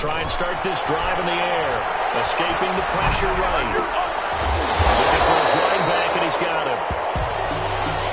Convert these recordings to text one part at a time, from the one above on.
try and start this drive in the air. Escaping the pressure right. Looking for his running back, and he's got him.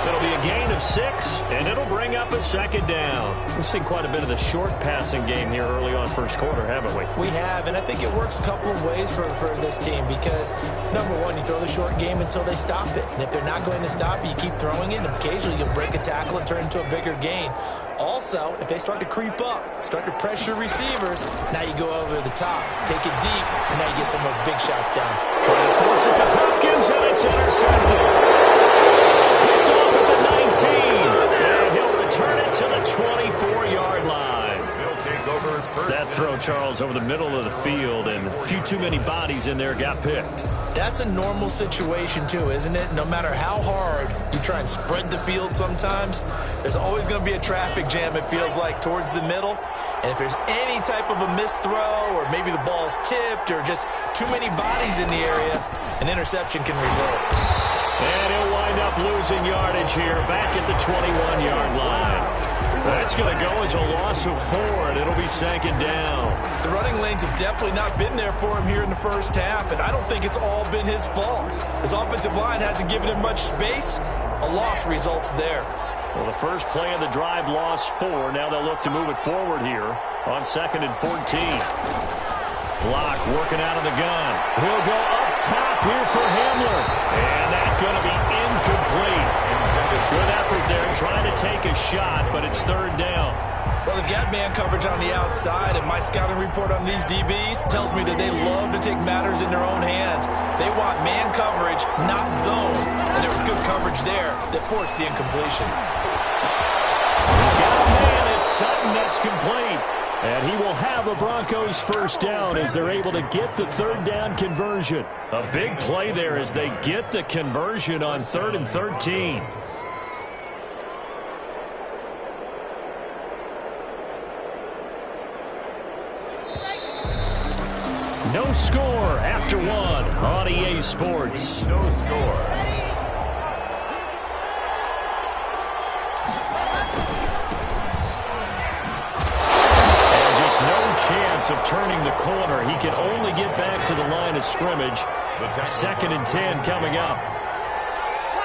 It'll be a gain of 6, and it'll bring up a second down. We've seen quite a bit of the short passing game here early on first quarter, haven't we? We have, and I think it works a couple of ways for this team because, number one, you throw the short game until they stop it. And if they're not going to stop it, you keep throwing it, and occasionally you'll break a tackle and turn into a bigger gain. Also, if they start to creep up, start to pressure receivers, now you go over the top, take it deep, and now you get some of those big shots down. Trying to force it to Hopkins, and it's intercepted. Picked off at the 19, and he'll return it to the 24-yard line. He'll take over first. That throw, Charles, over the middle of the field, and a few too many bodies in there got picked. That's a normal situation, too, isn't it? No matter how hard you try and spread the field sometimes, there's always going to be a traffic jam, it feels like, towards the middle. And if there's any type of a missed throw or maybe the ball's tipped or just too many bodies in the area, an interception can result. And he'll wind up losing yardage here back at the 21-yard line. That's going to go as a loss of 4, and it'll be second down. The running lanes have definitely not been there for him here in the first half, and I don't think it's all been his fault. His offensive line hasn't given him much space. A loss results there. Well, the first play of the drive lost 4. Now they'll look to move it forward here on 2nd and 14. Block working out of the gun. He'll go up top here for Hamler. And that's going to be incomplete. Good effort there trying to take a shot, but it's 3rd down. Well, they've got man coverage on the outside, and my scouting report on these DBs tells me that they love to take matters in their own hands. They want man coverage, not zone. And there was good coverage there that forced the incompletion. He's got a man. It's Sutton that's complete. And he will have a Broncos first down as they're able to get the 3rd down conversion. A big play there as they get the conversion on 3rd and 13. No score after 1 on EA Sports. No score. Chance of turning the corner. He can only get back to the line of scrimmage. 2nd and 10 coming up.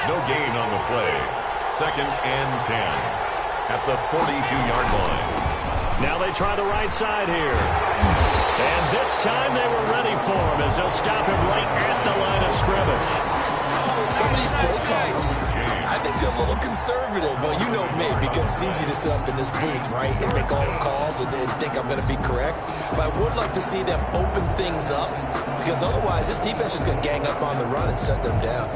No gain on the play. 2nd and 10 at the 42-yard line. Now they try the right side here. And this time they were ready for him as they'll stop him right at the line of scrimmage. Some of these play calls, I think they're a little conservative, but you know me, because it's easy to sit up in this booth, right, and make all the calls and think I'm going to be correct. But I would like to see them open things up, because otherwise this defense is going to gang up on the run and shut them down.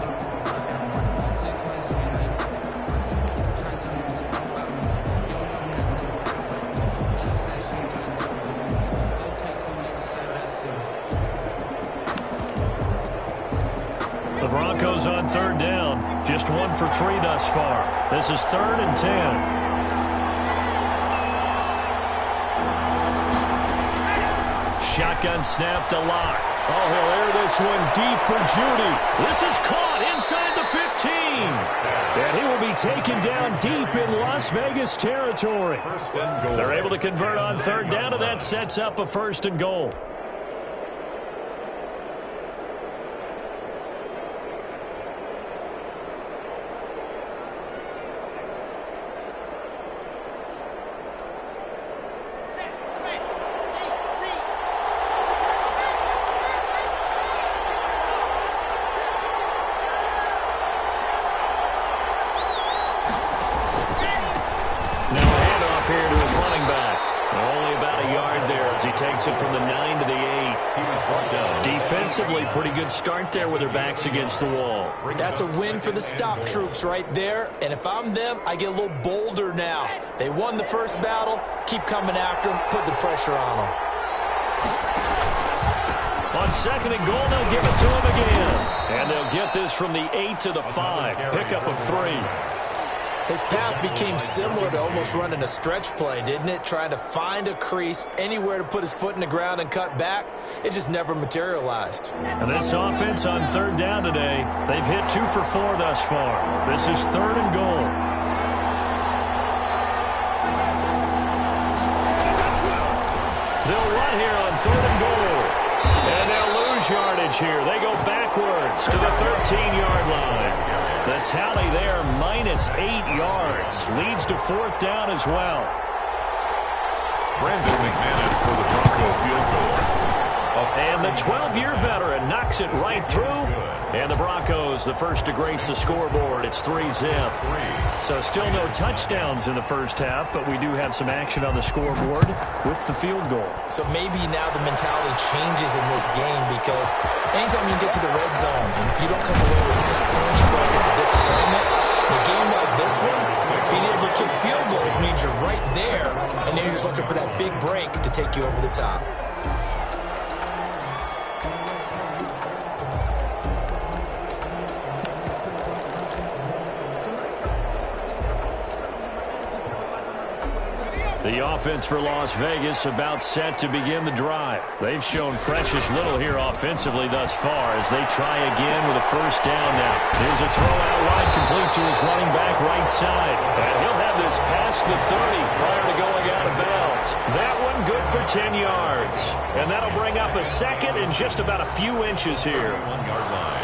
The Broncos on 3rd down. Just 1 for 3 thus far. This is 3rd and 10. Shotgun snap to Locke. Oh, he'll air this one deep for Judy. This is caught inside the 15. And he will be taken down deep in Las Vegas territory. They're able to convert on 3rd down, and that sets up a 1st and goal. Takes it from the 9 to the 8. Defensively, pretty good start there with their backs against the wall. That's a win for the stop troops right there. And if I'm them, I get a little bolder now. They won the first battle. Keep coming after them. Put the pressure on them. On 2nd and goal, they'll give it to him again. And they'll get this from the 8 to the 5. Pickup of 3. His path became similar to almost running a stretch play, didn't it? Trying to find a crease, anywhere to put his foot in the ground and cut back. It just never materialized. And this offense on 3rd down today, they've hit 2 for 4 thus far. This is 3rd and goal. They'll run here on third and goal. And they'll lose yardage here. They go backwards to the 13-yard line. The tally there, -8 yards. Leads to fourth down as well. Brandon McManus for the Bronco field goal. And the 12-year veteran knocks it right through. And the Broncos, the first to grace the scoreboard. It's 3-zip. So still no touchdowns in the first half, but we do have some action on the scoreboard with the field goal. So maybe now the mentality changes in this game because anytime you get to the red zone, and if you don't come away with 6 points, you feel like it's a disappointment. In a game like this one, being able to kick field goals means you're right there, and then you're just looking for that big break to take you over the top. The offense for Las Vegas about set to begin the drive. They've shown precious little here offensively thus far as they try again with a first down now. Here's a throw out wide complete to his running back right side. And he'll have this past the 30 prior to going out of bounds. That one good for 10 yards. And that'll bring up a second and just about a few inches here. 1-yard line.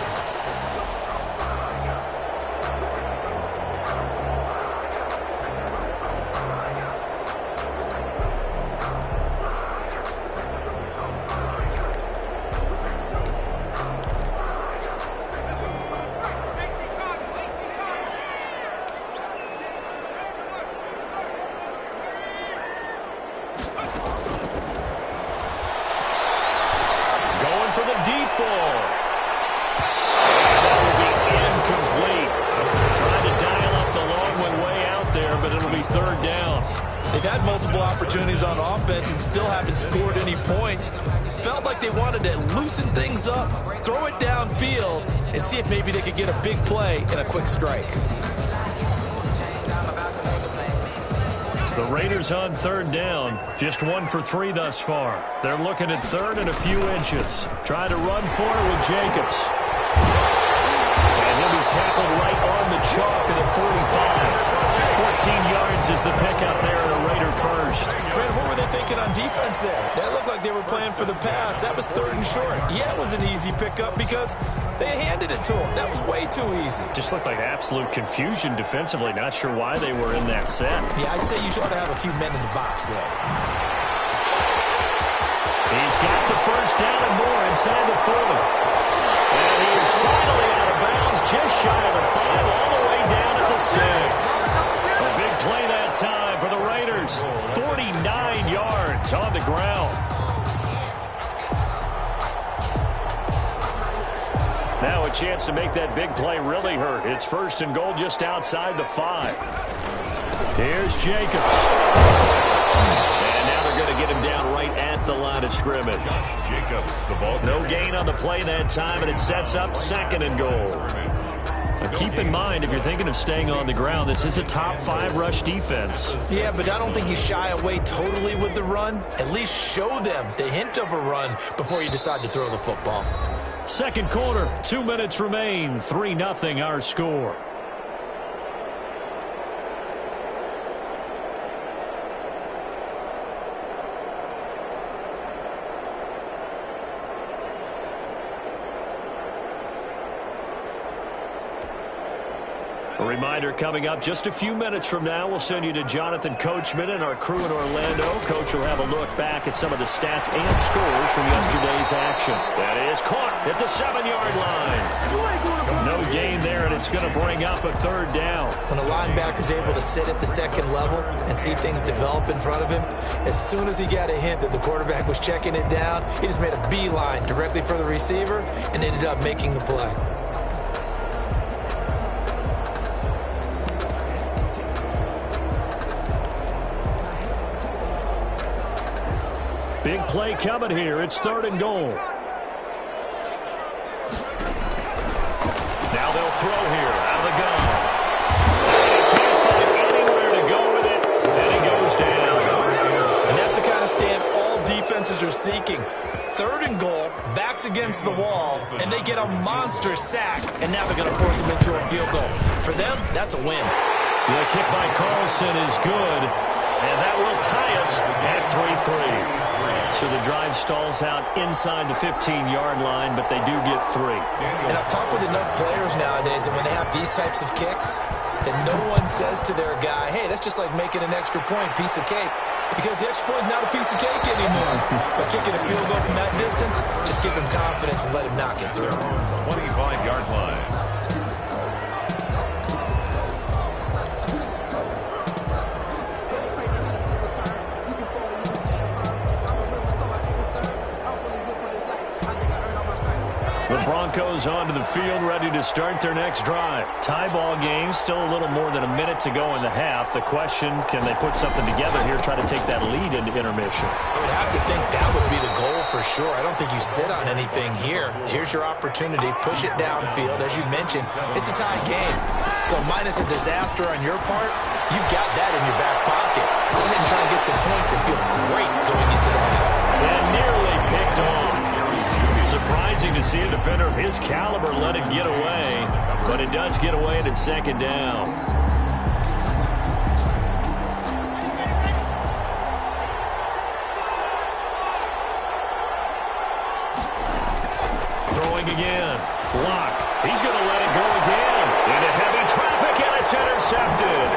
On offense and still haven't scored any points. Felt like they wanted to loosen things up, throw it downfield, and see if maybe they could get a big play and a quick strike. The Raiders on third down, just 1 for 3 thus far. They're looking at third and a few inches. Trying to run for it with Jacobs. And he'll be tackled right on the chalk of the 45. 14 yards is the pickup there at a Raider first. Brad, what were they thinking on defense there? That looked like they were playing for the pass. That was third and short. Yeah, it was an easy pickup because they handed it to him. That was way too easy. Just looked like absolute confusion defensively. Not sure why they were in that set. Yeah, I'd say you should have a few men in the box there. He's got the first down and more inside the 40. And he is finally out of bounds, just shy of the 5, all the way down at the 6. A big play that time for the Raiders. 49 yards on the ground. Now a chance to make that big play really hurt. It's first and goal just outside the 5. Here's Jacobs. And now they're going to get him down right at the line of scrimmage. Jacobs, the ball. No gain on the play that time, and it sets up second and goal. Keep in mind, if you're thinking of staying on the ground, this is a top 5 rush defense. Yeah, but I don't think you shy away totally with the run. At least show them the hint of a run before you decide to throw the football. Second quarter, 2 minutes remain, 3-0 our score. A reminder coming up just a few minutes from now, we'll send you to Jonathan Coachman and our crew in Orlando. Coach will have a look back at some of the stats and scores from yesterday's action. That is caught at the 7-yard line. No gain there, and it's going to bring up a third down. When a linebacker's able to sit at the second level and see things develop in front of him, as soon as he got a hint that the quarterback was checking it down, he just made a beeline directly for the receiver and ended up making the play. Big play coming here. It's third and goal. Now they'll throw here out of the gun. They can't find anywhere to go with it, and he goes down. And that's the kind of stand all defenses are seeking. Third and goal, backs against the wall, and they get a monster sack, and now they're going to force him into a field goal. For them, that's a win. The kick by Carlson is good, and that will tie us at 3-3. So the drive stalls out inside the 15-yard line, but they do get 3. And I've talked with enough players nowadays, and when they have these types of kicks, that no one says to their guy, hey, that's just like making an extra point, piece of cake. Because the extra point is not a piece of cake anymore. But kicking a field goal from that distance, just give him confidence and let him knock it through. 25-yard line. The Broncos onto the field, ready to start their next drive. Tie ball game, still a little more than a minute to go in the half. The question, can they put something together here, try to take that lead into intermission? I would have to think that would be the goal for sure. I don't think you sit on anything here. Here's your opportunity. Push it downfield. As you mentioned, it's a tie game. So minus a disaster on your part, you've got that in your back pocket. Go ahead and try and get some points and feel great going into the half. And nearly picked off. Surprising to see a defender of his caliber let it get away, but it does get away and it's second down. Throwing again. Block. He's going to let it go again. Into heavy traffic, and it's intercepted.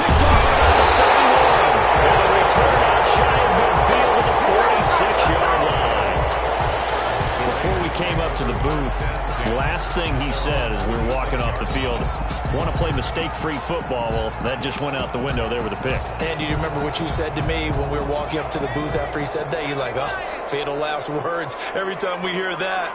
Picked off around the 31. And the return out shy of midfield at the 46-yard line. Before we came up to the booth, last thing he said as we were walking off the field, want to play mistake-free football. Well, that just went out the window there with a pick. And do you remember what you said to me when we were walking up to the booth after he said that? You're like, oh, fatal last words. Every time we hear that,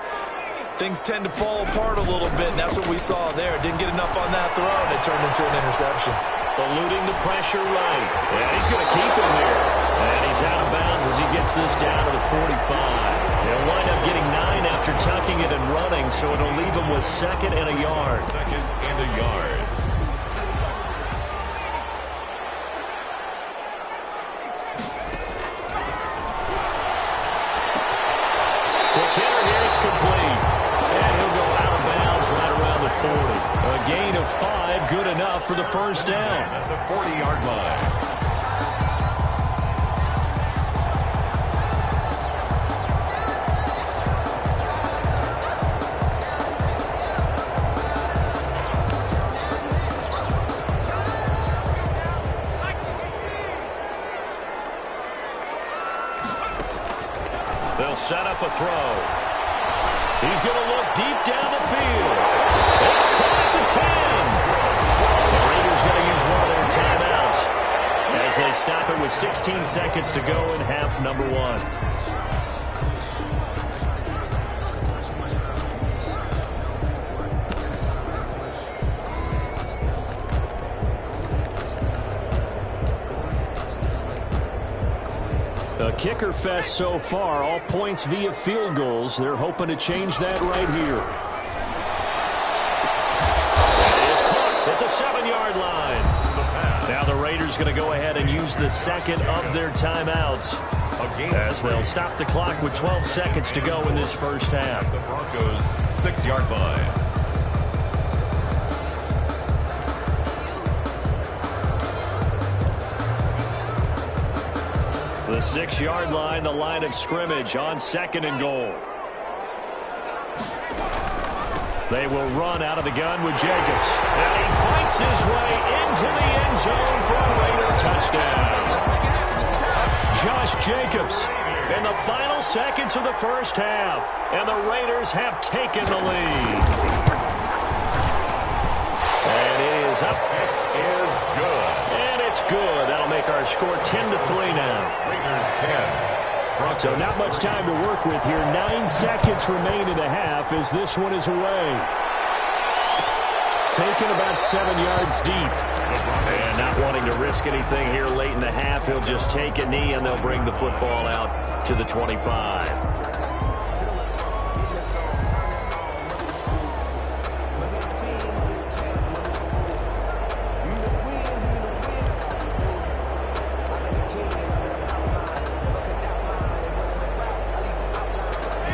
things tend to fall apart a little bit, and that's what we saw there. Didn't get enough on that throw, and it turned into an interception. Eluding the pressure right. And he's going to keep him there. And he's out of bounds as he gets this down to the 45. They'll wind up getting 9 after tucking it and running, so it'll leave him with second and a yard. Second and a yard. Quick hitter here, it's complete. And he'll go out of bounds right around the 40. A gain of 5, good enough for the first down. At the 40-yard line. They'll set up a throw. He's going to look deep down the field. It's caught at the 10. The Raiders going to use one of their timeouts as they stop it with 16 seconds to go in half number 1. A kicker fest so far, all points via field goals. They're hoping to change that right here. That is caught at the 7-yard line. Now the Raiders going to go ahead and use the second of their timeouts as they'll stop the clock with 12 seconds to go in this first half. The Broncos 6-yard line. The 6-yard line, the line of scrimmage on second and goal. They will run out of the gun with Jacobs. And he fights his way into the end zone for a Raider touchdown. Josh Jacobs in the final seconds of the first half. And the Raiders have taken the lead. And it is up. It is good. And it's good. That'll make our score 10-3 now. Raiders 10. So not much time to work with here. 9 seconds remain in the half as this one is away. Taken about 7 yards deep. And not wanting to risk anything here late in the half, he'll just take a knee and they'll bring the football out to the 25.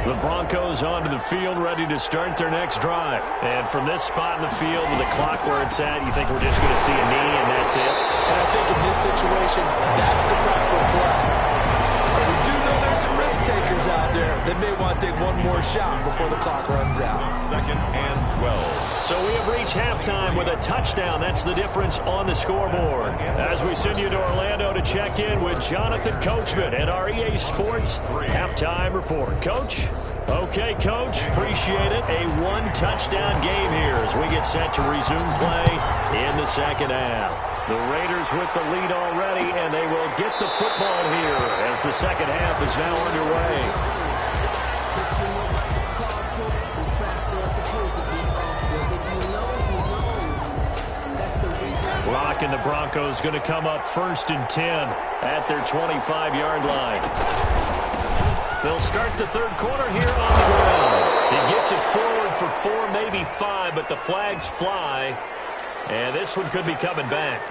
The Broncos onto the field, ready to start their next drive. And from this spot in the field with the clock where it's at, you think we're just going to see a knee and that's it? And I think in this situation, that's the proper play. But we do know are some risk takers out there that may want to take one more shot before the clock runs out. Second and 12. So we have reached halftime with a touchdown. That's the difference on the scoreboard. As we send you to Orlando to check in with Jonathan Coachman at our EA Sports Halftime Report. Coach? Okay, Coach. Appreciate it. A one-touchdown game here as we get set to resume play in the second half. The Raiders with the lead already, and they will get the football here as the second half is now underway. Rock and the Broncos going to come up 1st and 10 at their 25-yard line. They'll start the third quarter here on the ground. He gets it forward for 4, maybe 5, but the flags fly. And this one could be coming back.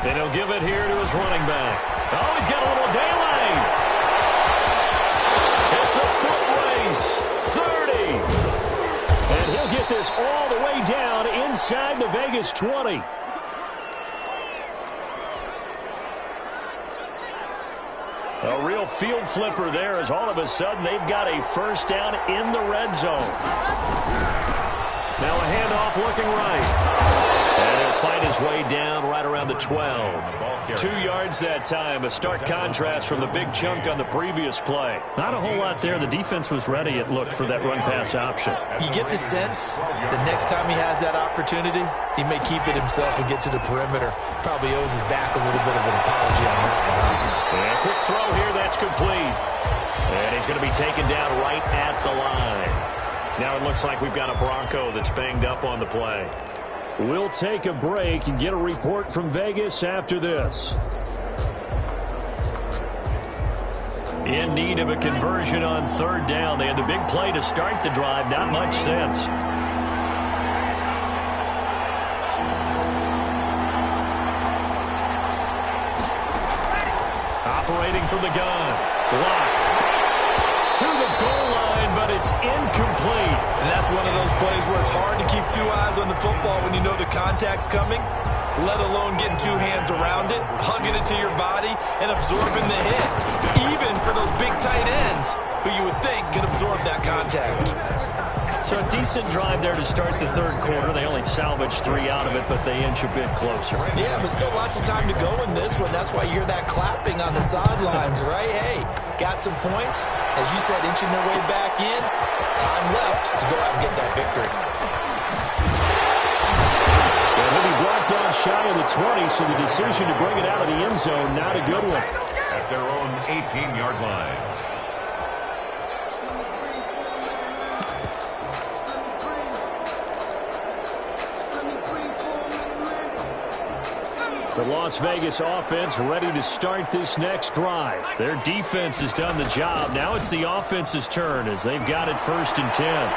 And he'll give it here to his running back. Oh, he's got a little daylight. It's a foot race. 30. And he'll get this all the way down inside the Vegas 20. A real field flipper there as all of a sudden they've got a first down in the red zone. Now a handoff looking right. And he'll fight his way down right around the 12. 2 yards that time. A stark contrast from the big chunk on the previous play. Not a whole lot there. The defense was ready, it looked, for that run-pass option. You get the sense the next time he has that opportunity, he may keep it himself and get to the perimeter. Probably owes his back a little bit of an apology on that one. And a quick throw here. That's complete. And he's going to be taken down right at the line. Now it looks like we've got a Bronco that's banged up on the play. We'll take a break and get a report from Vegas after this. In need of a conversion on third down. They had the big play to start the drive. Not much sense. Operating from the gun. Block. To the goal line, but it's incomplete. And that's one of those plays where it's hard to keep 2 eyes on the football when you know the contact's coming, let alone getting 2 hands around it, hugging it to your body, and absorbing the hit. Even for those big tight ends who you would think can absorb that contact. So a decent drive there to start the third quarter. They only salvaged 3 out of it, but they inch a bit closer. Yeah, but still lots of time to go in this one. That's why you hear that clapping on the sidelines, right? Hey, got some points. As you said, inching their way back in. Time left to go out and get that victory. And he'll be brought down shy of the 20, so the decision to bring it out of the end zone, not a good one. At their own 18-yard line. The Las Vegas offense ready to start this next drive. Their defense has done the job. Now it's the offense's turn as they've got it 1st and 10.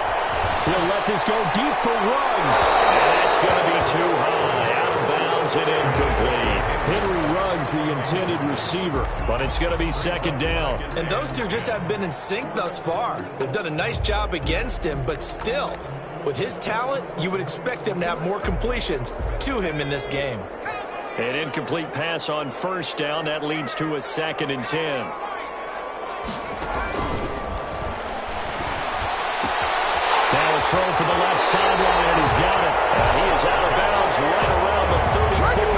He'll let this go deep for Ruggs. And that's going to be too high. Out of bounds and incomplete. Henry Ruggs, the intended receiver. But it's going to be 2nd down. And those two just haven't been in sync thus far. They've done a nice job against him, but still, with his talent, you would expect them to have more completions to him in this game. An incomplete pass on 1st down. That leads to a 2nd and 10. Now a throw for the left sideline, and he's got it. He is out of bounds right around the 34.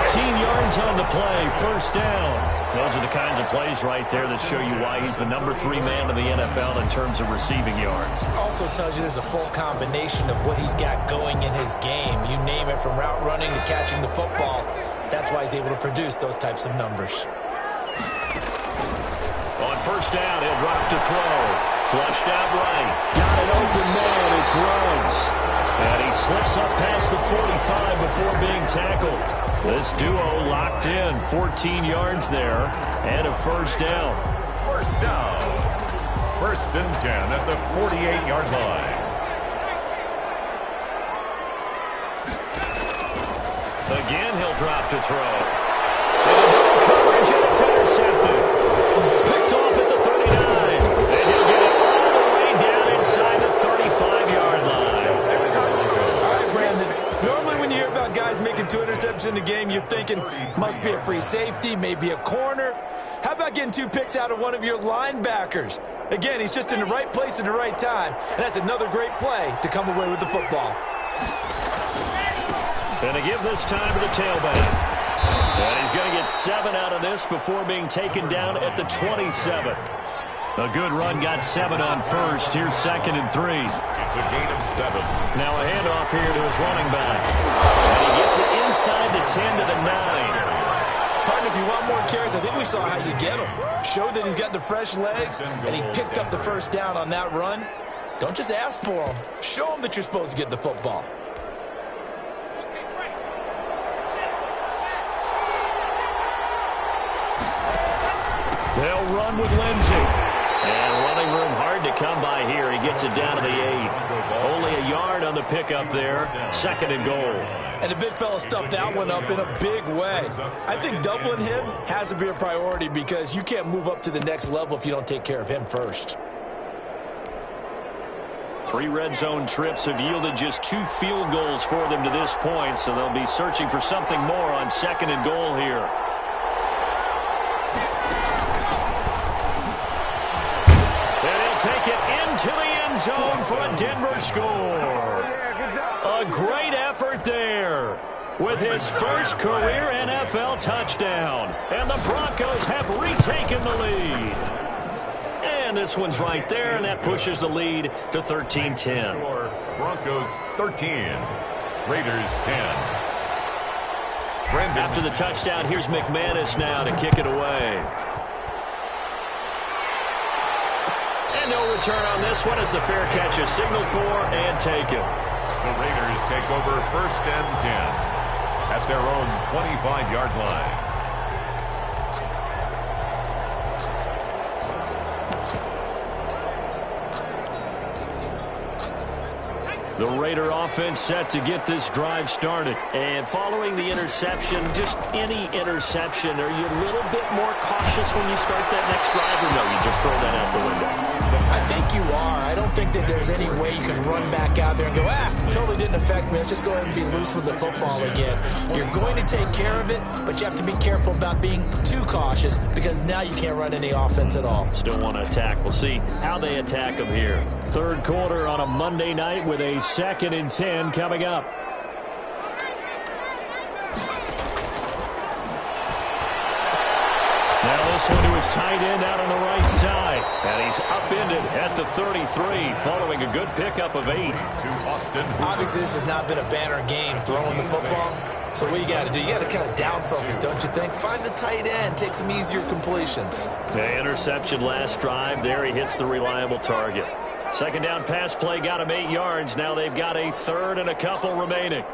15 yards on the play. 1st down. Those are the kinds of plays right there that show you why he's the number 3 man in the NFL in terms of receiving yards. Also tells you there's a full combination of what he's got going in his game. You name it, from route running to catching the football. That's why he's able to produce those types of numbers. On 1st down, he'll drop to throw. Flushed out right. Got an open man. It's Ruggs. And he slips up past the 45 before being tackled. This duo locked in. 14 yards there and a 1st down. 1st down. 1st and 10 at the 48-yard line. Again, he'll drop to throw. And coverage, and it's intercepted. Picked off at the 39. And about guys making 2 interceptions in the game, you're thinking, must be a free safety, maybe a corner. How about getting 2 picks out of one of your linebackers? Again, he's just in the right place at the right time, and that's another great play to come away with the football. And to give this time to the tailback. And he's going to get 7 out of this before being taken down at the 27. A good run got 7 on first. Here's 2nd and 3. It's a gain of 7. Now a handoff here to his running back. And he gets it inside the 10 to the 9. Partner, if you want more carries, I think we saw how you get him. Showed that he's got the fresh legs, and he picked up the first down on that run. Don't just ask for him. Show him that you're supposed to get the football. They'll run with Lindsey. And running room hard to come by here. He gets it down to the 8. Only a yard on the pickup there. 2nd and goal. And the big fella stuffed that one up in a big way. I think doubling him has to be a priority because you can't move up to the next level if you don't take care of him first. 3 red zone trips have yielded just 2 field goals for them to this point, so they'll be searching for something more on 2nd and goal here. Take it into the end zone for a Denver score. A great effort there with his first career NFL touchdown. And the Broncos have retaken the lead. And this one's right there, and that pushes the lead to 13-10. Broncos 13, Raiders 10. After the touchdown, here's McManus now to kick it away. And no return on this one as the fair catch is signaled for and taken. The Raiders take over 1st and 10 at their own 25-yard line. The Raider offense set to get this drive started. And following the interception, just any interception, are you a little bit more cautious when you start that next drive, or no, you just throw that out the window? I think you are. I don't think that there's any way you can run back out there and go, totally didn't affect me. Let's just go ahead and be loose with the football again. You're going to take care of it, but you have to be careful about being too cautious because now you can't run any offense at all. Still want to attack. We'll see how they attack them here. 3rd quarter on a Monday night with a 2nd and 10 coming up. Now this one to his tight end out on the right side. And he's upended at the 33 following a good pickup of 8. To Austin. Obviously, this has not been a banner game throwing the football. So what you got to do, you got to kind of down focus, don't you think? Find the tight end, take some easier completions. The interception last drive. There he hits the reliable target. 2nd down pass play got him 8 yards. Now they've got a 3rd and a couple remaining.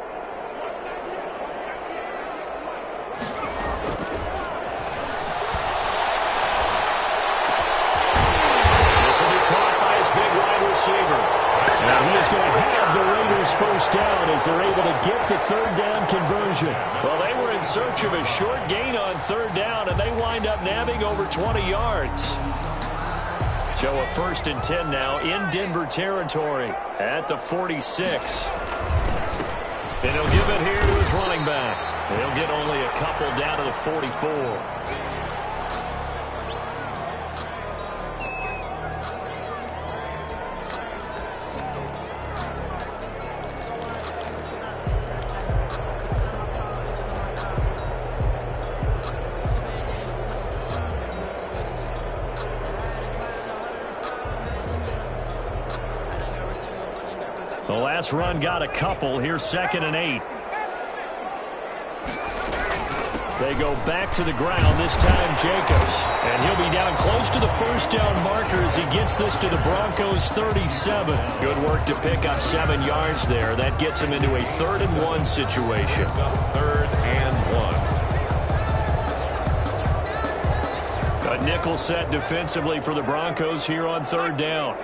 Now he is going to have the Raiders first down as they're able to get the 3rd down conversion. Well, they were in search of a short gain on 3rd down, and they wind up nabbing over 20 yards. So a 1st and 10 now in Denver territory at the 46. And he'll give it here to his running back. He'll get only a couple down to the 44. The last run got a couple. Here's 2nd and 8. They go back to the ground, this time Jacobs. And he'll be down close to the first down marker as he gets this to the Broncos 37. Good work to pick up 7 yards there. That gets him into a 3rd and 1 situation. 3rd and 1. A nickel set defensively for the Broncos here on 3rd down.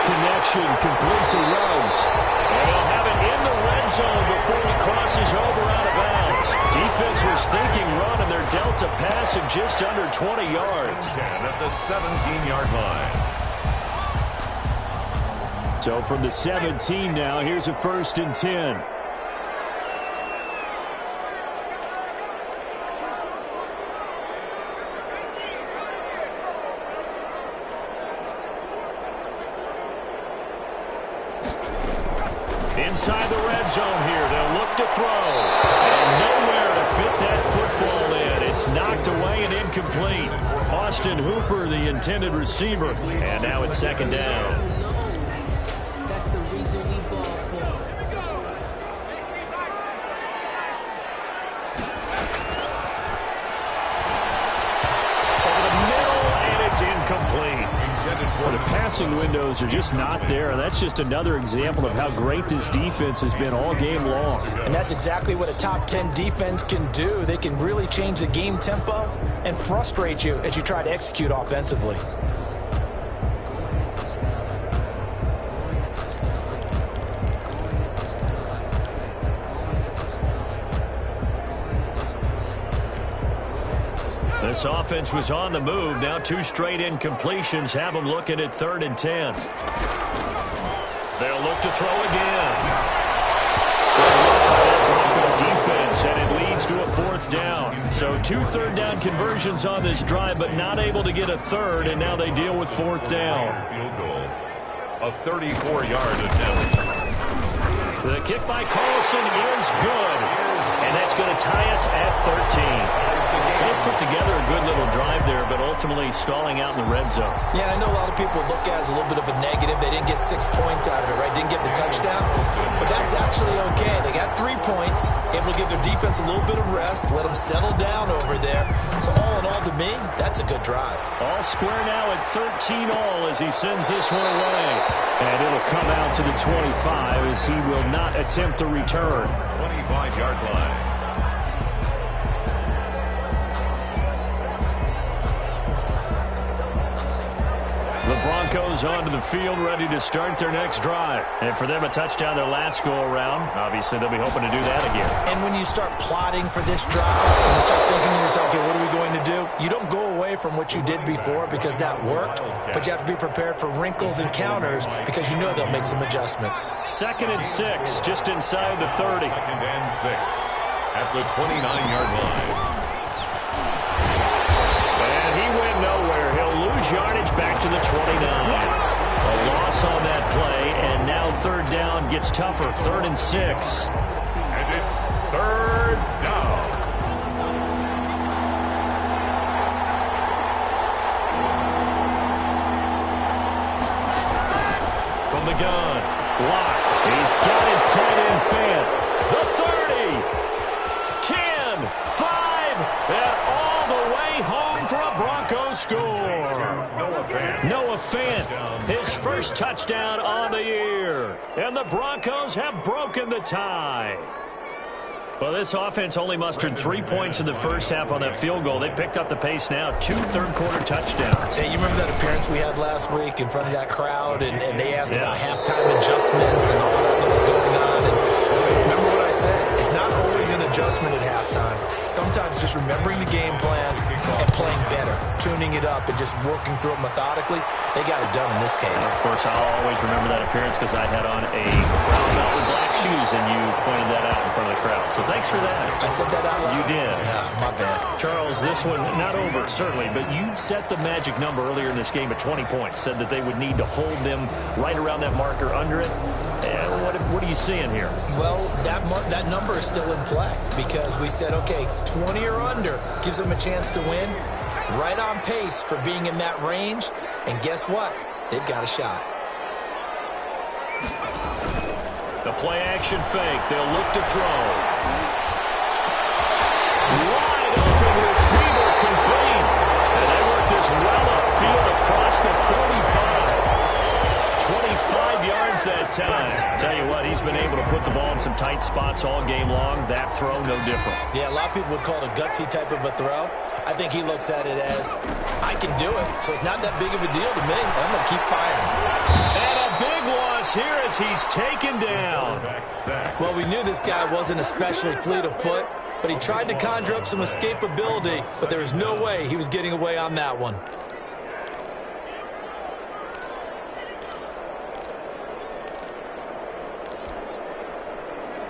Connection complete to Ruggs. And he'll have it in the red zone before he crosses over out of bounds. Defense was thinking run, and they're dealt a pass of just under 20 yards. 10 at the 17-yard line. So from the 17 now, here's a 1st and 10. Inside the red zone here, they'll look to throw. And nowhere to fit that football in. It's knocked away and incomplete. Austin Hooper, the intended receiver. And now it's 2nd down. Over the middle, and it's incomplete. Well, the passing windows are just not there. That's just another example of how great this defense has been all game long. And that's exactly what a top 10 defense can do. They can really change the game tempo and frustrate you as you try to execute offensively. This offense was on the move. Now 2 straight incompletions have them looking at 3rd and 10. They'll look to throw again. Defense, and it leads to a 4th down. So 2 3rd down conversions on this drive, but not able to get a 3rd, and now they deal with 4th down. Field goal. A 34-yard attempt. The kick by Carlson is good, and that's going to tie us at 13. So they've put together a good little drive there, but ultimately stalling out in the red zone. Yeah, I know a lot of people look at it as a little bit of a negative. They didn't get 6 points out of it, right? Didn't get the touchdown. But that's actually okay. They got 3 points, able to give their defense a little bit of rest, let them settle down over there. So all in all, to me, that's a good drive. All square now at 13 all as he sends this one away. And it'll come out to the 25 as he will not attempt to return. 25-yard line. The Broncos onto the field, ready to start their next drive. And for them, a touchdown their last go-around. Obviously, they'll be hoping to do that again. And when you start plotting for this drive, when you start thinking to yourself, okay, what are we going to do? You don't go away from what you did before because that worked, but you have to be prepared for wrinkles and counters because you know they'll make some adjustments. 2nd and 6, just inside the 30. 2nd and 6 at the 29-yard line. And he went nowhere. He'll lose yardage back to the 29. A loss on that play, and now 3rd down gets tougher. 3rd and 6. And it's 3rd down. From the gun, Locke. He's got his tight end fan. The 30, 10, 5, and all the way home for a Broncos score. Noah Fant, his first touchdown on the year. And the Broncos have broken the tie. Well, this offense only mustered 3 points in the first half on that field goal. They picked up the pace now. 2 third-quarter touchdowns. Hey, you remember that appearance we had last week in front of that crowd, and they asked about halftime adjustments and all that was going on. And remember what I said? It's not always an adjustment at halftime. Sometimes just remembering the game plan and playing better, tuning it up and just working through it methodically. They got it done in this case. Of course, I'll always remember that appearance because I had on a brown belt with black shoes, and you pointed that out in front of the crowd. So thanks for that. I said that out loud. You did. Yeah, my bad. Charles, this one, not over, certainly, but you set the magic number earlier in this game at 20 points. Said that they would need to hold them right around that marker under it. And what are you seeing here? Well, that number is still in play because we said, okay, 20 or under gives them a chance to win. Right on pace for being in that range. And guess what? They've got a shot. The play-action fake. They'll look to throw. Wide open receiver complete. And they work this well upfield across the 45. 25 yards that time. Tell you what, he's been able to put the ball in some tight spots all game long. That throw, no different. Yeah, a lot of people would call it a gutsy type of a throw. I think he looks at it as, I can do it. So it's not that big of a deal to me. I'm going to keep firing. And a big loss here as he's taken down. Well, we knew this guy wasn't especially fleet of foot, but he tried to conjure up some escapability, but there was no way he was getting away on that one.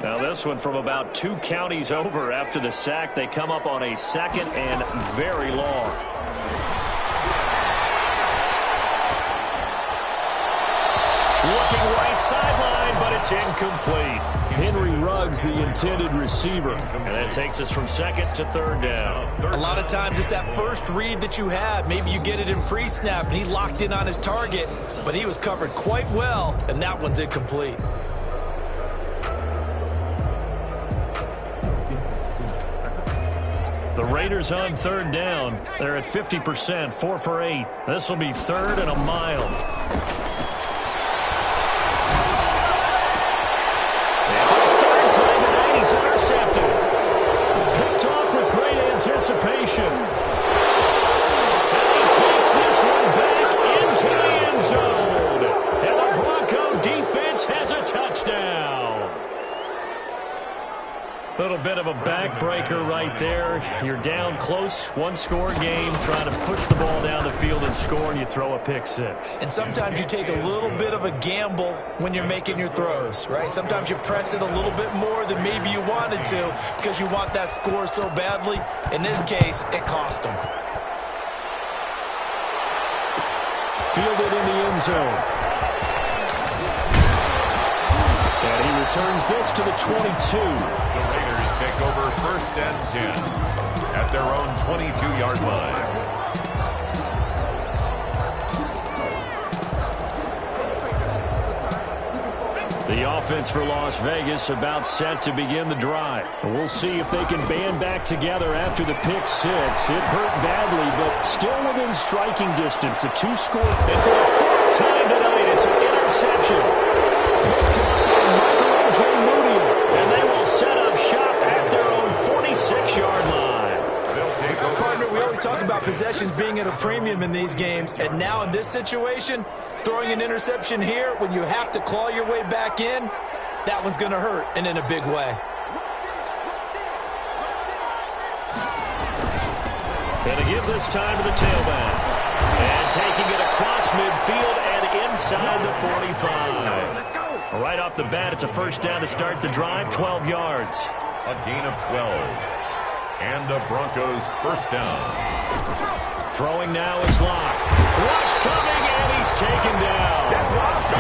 Now this one from about 2 counties over. After the sack, they come up on a 2nd and very long. Looking right sideline, but it's incomplete. Henry Ruggs, the intended receiver. And that takes us from 2nd to 3rd down. A lot of times it's that first read that you have. Maybe you get it in pre-snap, and he locked in on his target, but he was covered quite well, and that one's incomplete. The Raiders on 3rd down. They're at 50%, 4 for 8. This will be 3rd and a mile. And for the 3rd time tonight, he's intercepted. Picked off with great anticipation. And he takes this one back into the end zone. And the Bronco defense has a touchdown. Little bit of a backbreaker right there. You're down close, 1-score game, trying to push the ball down the field and score, and you throw a pick 6. And sometimes you take a little bit of a gamble when you're making your throws, right? Sometimes you press it a little bit more than maybe you wanted to because you want that score so badly. In this case, it cost them. Fielded in the end zone. And he returns this to the 22. The Raiders take over 1st and 10 at their own 22-yard line. The offense for Las Vegas about set to begin the drive. And we'll see if they can band back together after the pick 6. It hurt badly, but still within striking distance. A 2-score. And for the 4th time tonight, it's an interception. Picked up by Michael Moody. And they will set up shop at their own 46-yard line. Partner, we always talk about possessions being at a premium in these games, and now in this situation, throwing an interception here when you have to claw your way back in, that one's going to hurt, and in a big way. And to give this time to the tailback. And taking it across midfield and inside the 45. Right off the bat, it's a 1st down to start the drive, 12 yards. A gain of 12. And the Broncos 1st down. Throwing now is Locke. Rush coming, and he's taken down.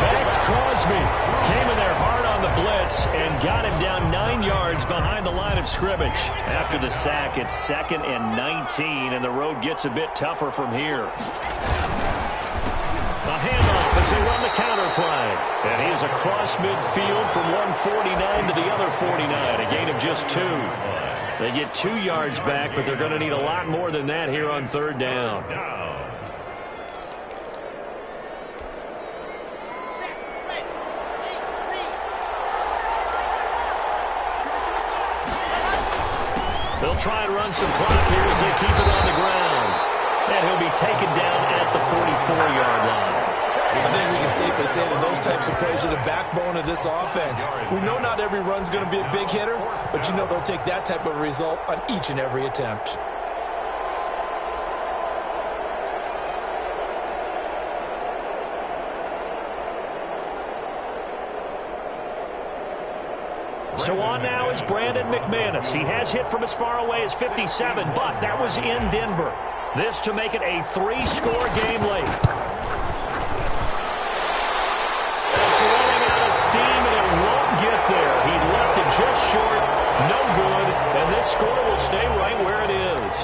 Max Crosby came in there hard on the blitz and got him down 9 yards behind the line of scrimmage. After the sack, it's 2nd and 19, and the road gets a bit tougher from here. A handoff as they run the counter play. And he is across midfield from 149 to the other 49, a gain of just 2. They get 2 yards back, but they're going to need a lot more than that here on 3rd down. They'll try and run some clock here as they keep it on the ground. And he'll be taken down at the 44-yard line. I think we can safely say that those types of plays are the backbone of this offense. We know not every run's going to be a big hitter, but you know they'll take that type of result on each and every attempt. So on now is Brandon McManus. He has hit from as far away as 57, but that was in Denver. This to make it a 3-score game late. It's running out of steam, and it won't get there. He left it just short. No good. And this score will stay right where it is.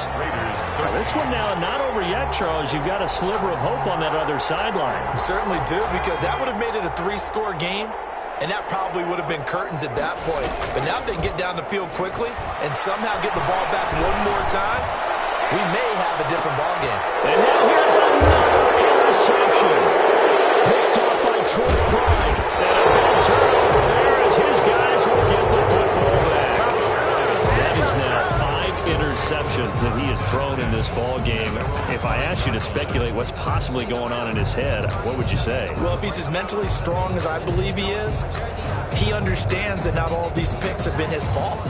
Now, this one now not over yet, Charles. You've got a sliver of hope on that other sideline. You certainly do, because that would have made it a 3-score game, and that probably would have been curtains at that point. But now if they get down the field quickly and somehow get the ball back one more time, we may have a different ball game. And now here's another interception. Picked up by Troy Pride. And a big turnover there as his guys will get the football back. That is now 5 interceptions that he has thrown in this ball game. If I asked you to speculate what's possibly going on in his head, what would you say? Well, if he's as mentally strong as I believe he is, he understands that not all of these picks have been his fault.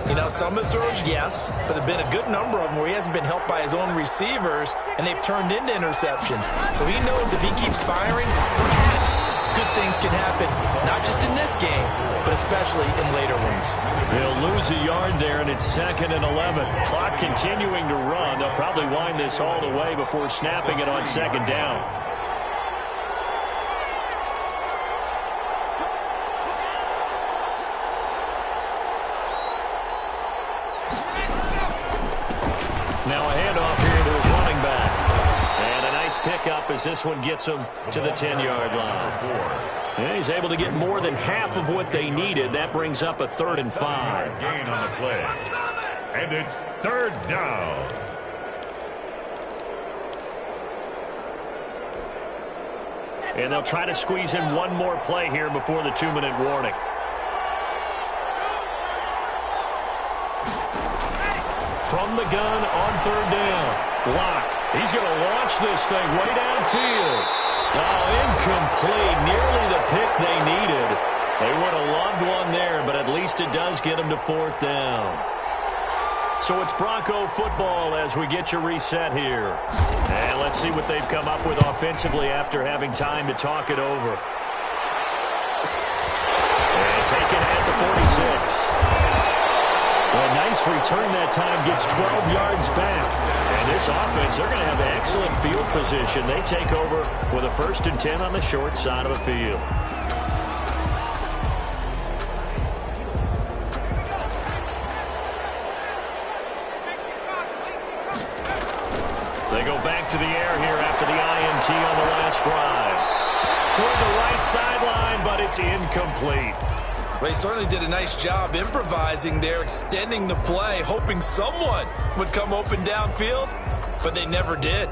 You know, some of the throws, yes, but there have been a good number of them where he hasn't been helped by his own receivers, and they've turned into interceptions. So he knows if he keeps firing, perhaps good things can happen, not just in this game, but especially in later ones. They'll lose a yard there, and it's 2nd and 11. Clock continuing to run. They'll probably wind this all the way before snapping it on 2nd down. Now a handoff here to his running back. And a nice pickup as this one gets him to the 10-yard line. And he's able to get more than half of what they needed. That brings up a 3rd and 5. Gain on the play. And it's 3rd down. And they'll try to squeeze in one more play here before the 2-minute warning. From the gun on 3rd down. Lock. He's going to launch this thing way downfield. Oh, incomplete. Nearly the pick they needed. They would have loved one there, but at least it does get them to 4th down. So it's Bronco football as we get you reset here. And let's see what they've come up with offensively after having time to talk it over. And taken at the 46. Well, nice return that time, gets 12 yards back. And this offense, they're going to have excellent field position. They take over with a 1st and 10 on the short side of the field. They go back to the air here after the INT on the last drive. Toward the right sideline, but it's incomplete. Well, he certainly did a nice job improvising there, extending the play, hoping someone would come open downfield, but they never did.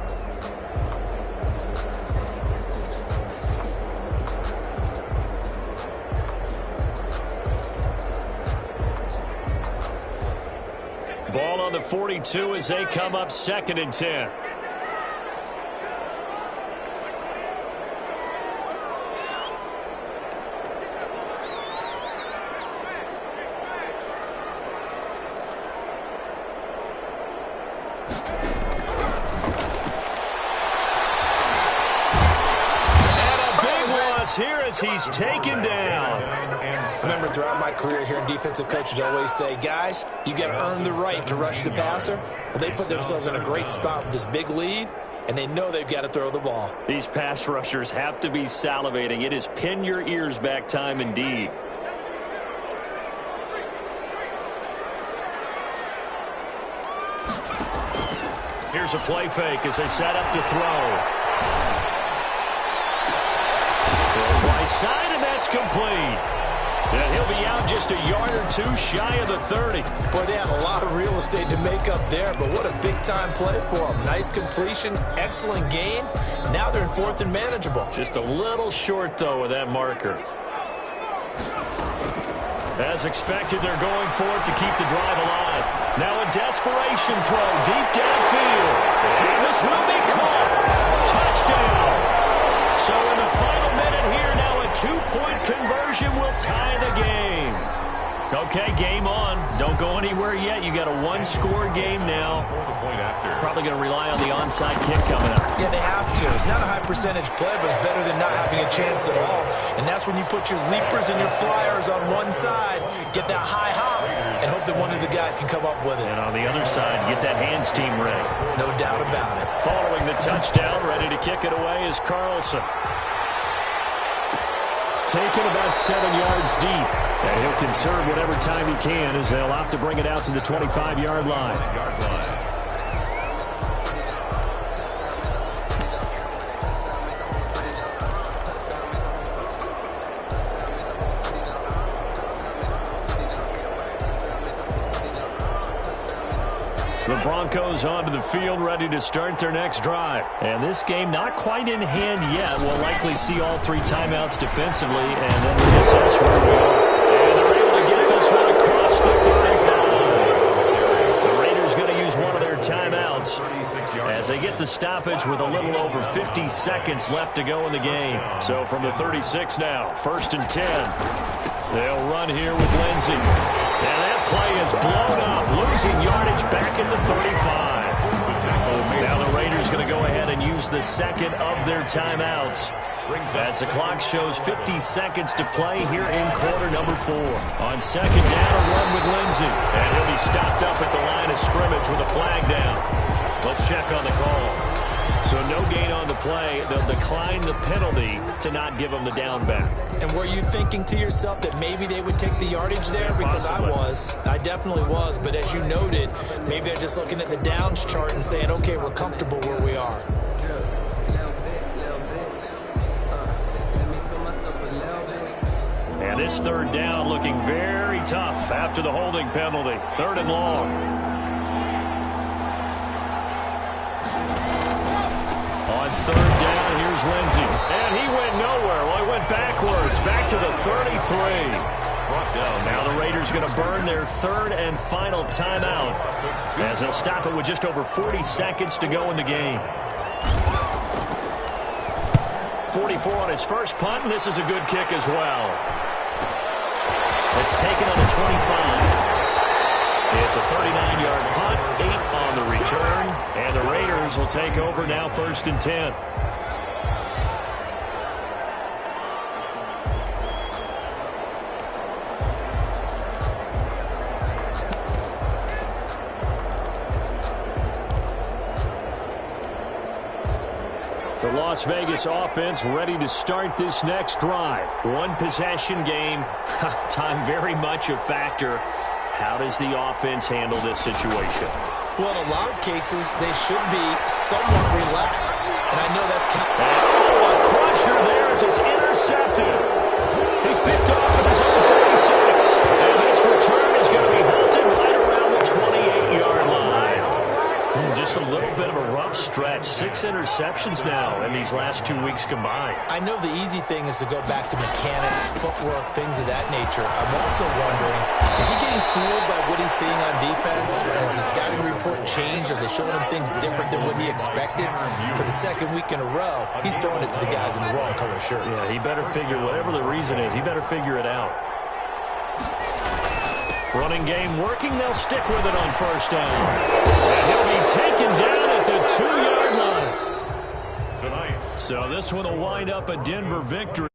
Ball on the 42 as they come up 2nd and 10. Here as he's taken down. Remember, throughout my career here in defensive coaches always say, guys, you got to earn the right to rush the passer. Well, they put themselves in a great spot with this big lead, and they know they've got to throw the ball. These pass rushers have to be salivating. It is pin your ears back time indeed. Here's a play fake as they set up to throw. Right side, and that's complete. And he'll be out just a yard or two shy of the 30. Boy, they had a lot of real estate to make up there, but what a big-time play for them. Nice completion, excellent gain. Now they're in 4th and manageable. Just a little short, though, with that marker. As expected, they're going for it to keep the drive alive. Now a desperation throw deep downfield. And this will be caught. Touchdown. So in the final minute here, now a 2-point conversion will tie the game. Okay, game on. Don't go anywhere yet. You got a 1-score game now. Probably going to rely on the onside kick coming up. Yeah, they have to. It's not a high-percentage play, but it's better than not having a chance at all. And that's when you put your leapers and your flyers on one side, get that high hop, and hope that one of the guys can come up with it. And on the other side, get that hands team ready. No doubt about it. Following the touchdown, ready to kick it away is Carlson. Taken about 7 yards deep. And he'll conserve whatever time he can as they'll opt to bring it out to the 25-yard line. The Broncos onto the field, ready to start their next drive. And this game not quite in hand yet. We'll likely see all 3 timeouts defensively, and then we'll assess where we are. And they're able to get this one across the 35. The Raiders going to use one of their timeouts as they get the stoppage with a little over 50 seconds left to go in the game. So from the 36 now, 1st and 10. They'll run here with Lindsey. And that play is blown up, losing yardage back at the 35. Now the Raiders going to go ahead and use the second of their timeouts. As the clock shows 50 seconds to play here in quarter number 4. On second down, a run with Lindsey. And he'll be stopped up at the line of scrimmage with a flag down. Let's check on the call. So no gain on the play. They'll decline the penalty to not give them the down back. And were you thinking to yourself that maybe they would take the yardage there? Because I definitely was. But as you noted, maybe they're just looking at the downs chart and saying, okay, we're comfortable where we are. And this third down looking very tough after the holding penalty. 3rd and long. On 3rd down, here's Lindsey. And he went nowhere. Well, he went backwards, back to the 33. Now the Raiders going to burn their 3rd and final timeout as they'll stop it with just over 40 seconds to go in the game. 44 on his first punt, and this is a good kick as well. It's taken on the 25. It's a 39-yard punt, 8 on the return, and the Raiders will take over now 1st and 10. The Las Vegas offense ready to start this next drive. One possession game. Time very much a factor. How does the offense handle this situation? Well, in a lot of cases, they should be somewhat relaxed. And I know that's kind of... Oh, a crusher there as it's intercepted. He's picked off at his own 36. And this return is going to be halted right around the 28-yard line. Just a little bit of a rough stretch. 6 interceptions now in these last 2 weeks combined. I know the easy thing is to go back to mechanics, footwork, things of that nature. I'm also wondering, is he getting fooled by what he's seeing on defense? Has the scouting report changed? Are they showing him things different than what he expected? For the 2nd week in a row, he's throwing it to the guys in the wrong color shirts. Yeah, he better figure, whatever the reason is, he better figure it out. Running game working. They'll stick with it on 1st down. And he'll be taken down at the 2-yard line. So this one will wind up a Denver victory.